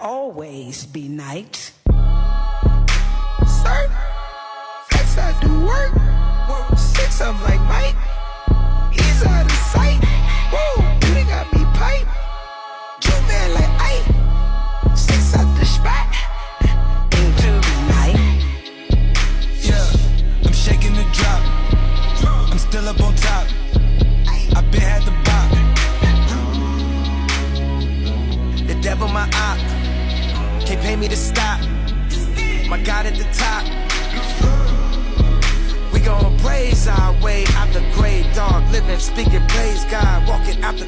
always be night. Sir, flex I do work. 6 I'm like Mike. He's out of sight. Whoa, they got me pipe. Two man like Ike. 6 out the spot. Into the night. Yeah, I'm shaking the drop. I'm still up on top. I been had the bop. The devil my op. Can't pay me to stop. My God at the top. We gon' blaze our way out the grave, dog. Living, speaking, praise God. Walking out the